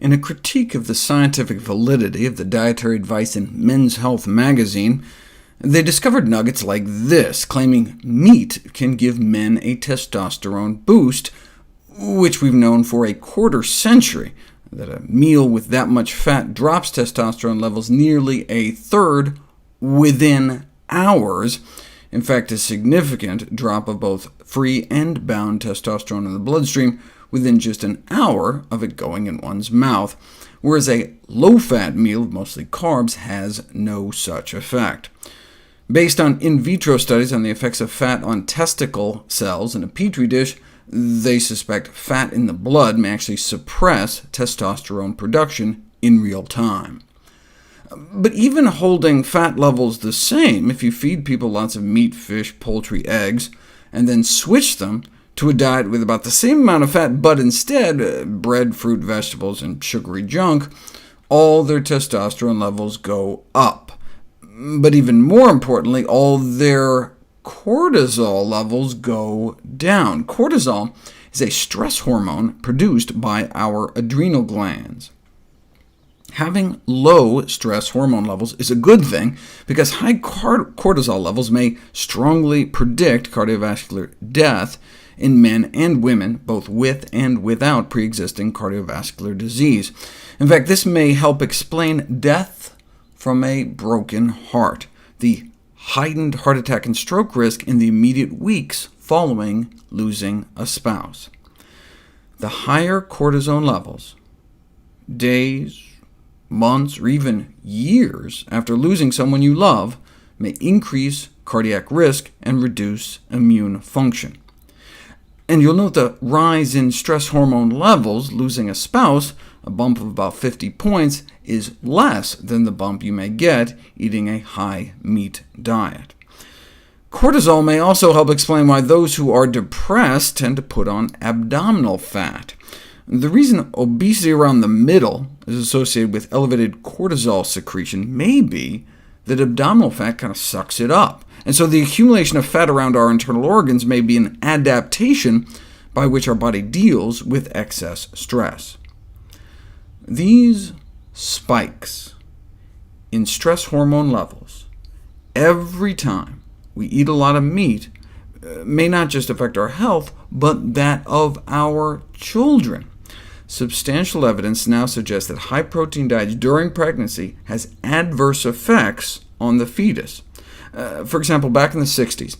In a critique of the scientific validity of the dietary advice in Men's Health magazine, they discovered nuggets like this, claiming meat can give men a testosterone boost, which we've known for a quarter century, that a meal with that much fat drops testosterone levels nearly a third within hours. In fact, a significant drop of both free and bound testosterone in the bloodstream within just an hour of it going in one's mouth, whereas a low-fat meal, mostly carbs, has no such effect. Based on in vitro studies on the effects of fat on testicle cells in a petri dish, they suspect fat in the blood may actually suppress testosterone production in real time. But even holding fat levels the same, if you feed people lots of meat, fish, poultry, eggs, and then switch them to a diet with about the same amount of fat, but instead bread, fruit, vegetables, and sugary junk, all their testosterone levels go up. But even more importantly, all their cortisol levels go down. Cortisol is a stress hormone produced by our adrenal glands. Having low stress hormone levels is a good thing, because high cortisol levels may strongly predict cardiovascular death in men and women, both with and without pre-existing cardiovascular disease. In fact, this may help explain death from a broken heart, the heightened heart attack and stroke risk in the immediate weeks following losing a spouse. The higher cortisone levels, days, months, or even years after losing someone you love, may increase cardiac risk and reduce immune function. And you'll note the rise in stress hormone levels losing a spouse, a bump of about 50 points, is less than the bump you may get eating a high-meat diet. Cortisol may also help explain why those who are depressed tend to put on abdominal fat. The reason obesity around the middle is associated with elevated cortisol secretion may be that abdominal fat kind of sucks it up, and so the accumulation of fat around our internal organs may be an adaptation by which our body deals with excess stress. These spikes in stress hormone levels every time we eat a lot of meat may not just affect our health, but that of our children. Substantial evidence now suggests that high-protein diets during pregnancy has adverse effects on the fetus. For example, back in the 60s,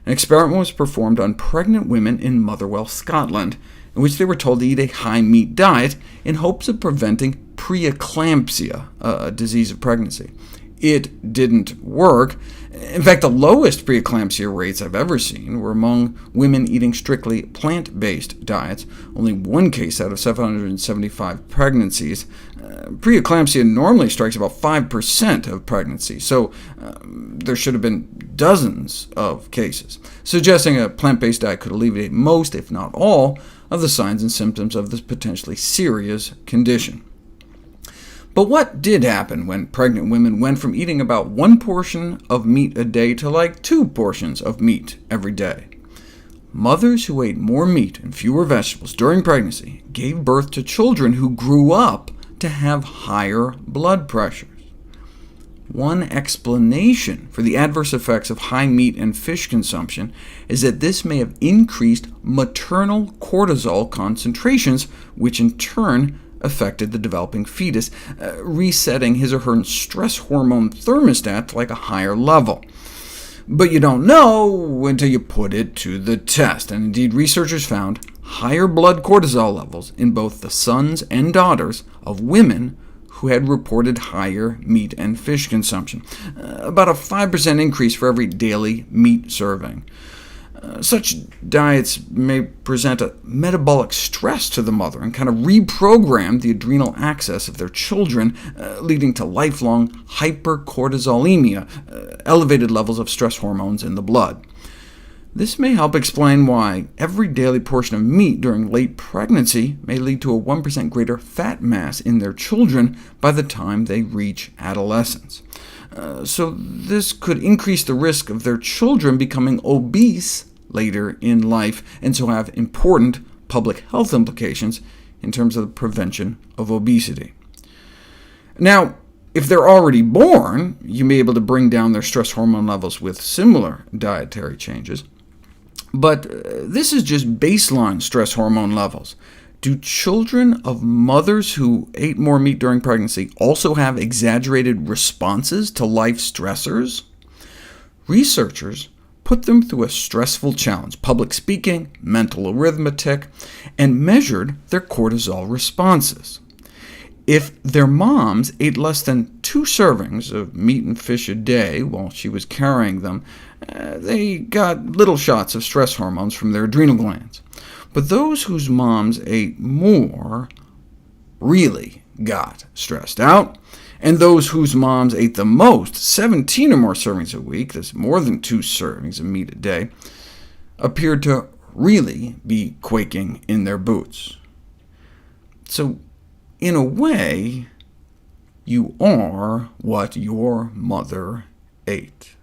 an experiment was performed on pregnant women in Motherwell, Scotland, in which they were told to eat a high-meat diet in hopes of preventing preeclampsia, a disease of pregnancy. It didn't work. In fact, the lowest preeclampsia rates I've ever seen were among women eating strictly plant-based diets, only one case out of 775 pregnancies. Preeclampsia normally strikes about 5% of pregnancies, so there should have been dozens of cases, suggesting a plant-based diet could alleviate most, if not all, of the signs and symptoms of this potentially serious condition. But what did happen when pregnant women went from eating about 1 portion of meat a day to like 2 portions of meat every day? Mothers who ate more meat and fewer vegetables during pregnancy gave birth to children who grew up to have higher blood pressures. One explanation for the adverse effects of high meat and fish consumption is that this may have increased maternal cortisol concentrations, which in turn affected the developing fetus, resetting his or her stress hormone thermostat to like a higher level. But you don't know until you put it to the test, and indeed researchers found higher blood cortisol levels in both the sons and daughters of women who had reported higher meat and fish consumption, about a 5% increase for every daily meat serving. Such diets may present a metabolic stress to the mother and kind of reprogram the adrenal axis of their children, leading to lifelong hypercortisolemia, elevated levels of stress hormones in the blood. This may help explain why every daily portion of meat during late pregnancy may lead to a 1% greater fat mass in their children by the time they reach adolescence. So this could increase the risk of their children becoming obese later in life, and so have important public health implications in terms of the prevention of obesity. Now, if they're already born, you may be able to bring down their stress hormone levels with similar dietary changes. But this is just baseline stress hormone levels. Do children of mothers who ate more meat during pregnancy also have exaggerated responses to life stressors? Researchers put them through a stressful challenge, public speaking, mental arithmetic, and measured their cortisol responses. If their moms ate less than 2 servings of meat and fish a day while she was carrying them, they got little shots of stress hormones from their adrenal glands. But those whose moms ate more really got stressed out, and those whose moms ate the most, 17 or more servings a week, that's more than 2 servings of meat a day, appeared to really be quaking in their boots. So, in a way, you are what your mother ate.